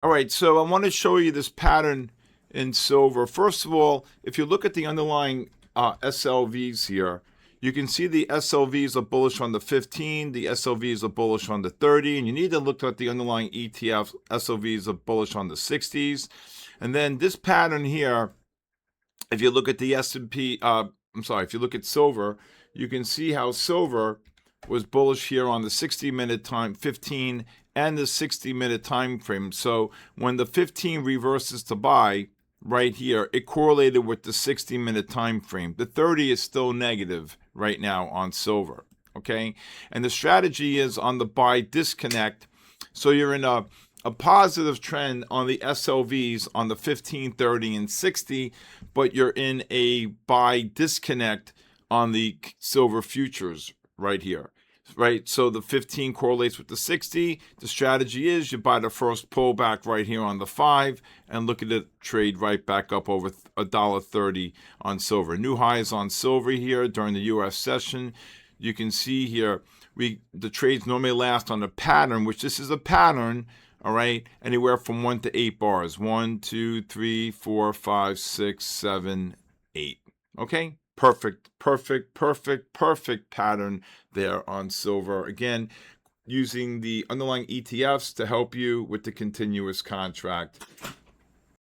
All right, so I want to show you this pattern in silver. First of all, if you look at the underlying SLVs here, you can see the SLVs are bullish on the 15, the SLVs are bullish on the 30, and you need to look at the underlying ETF. SLVs are bullish on the 60s. And then this pattern here, if you look at the S&P, if you look at silver, you can see how silver was bullish here on the 60-minute time, 15, and the 60-minute time frame. So when the 15 reverses to buy right here, it correlated with the 60-minute time frame. The 30 is still negative right now on silver, okay? And the strategy is on the buy disconnect. So you're in a positive trend on the SLVs on the 15, 30, and 60, but you're in a buy disconnect on the silver futures right here, right? So the 15 correlates with the 60. The strategy is you buy the first pullback right here on the 5 and look at it trade right back up over $1.30 on silver. New highs on silver here during the U.S. session. You can see here the trades normally last on a pattern, which this is a pattern, all right, anywhere from 1 to 8 bars. 1, 2, 3, 4, 5, 6, 7, 8. Okay, perfect pattern there on silver. Again, using the underlying ETFs to help you with the continuous contract.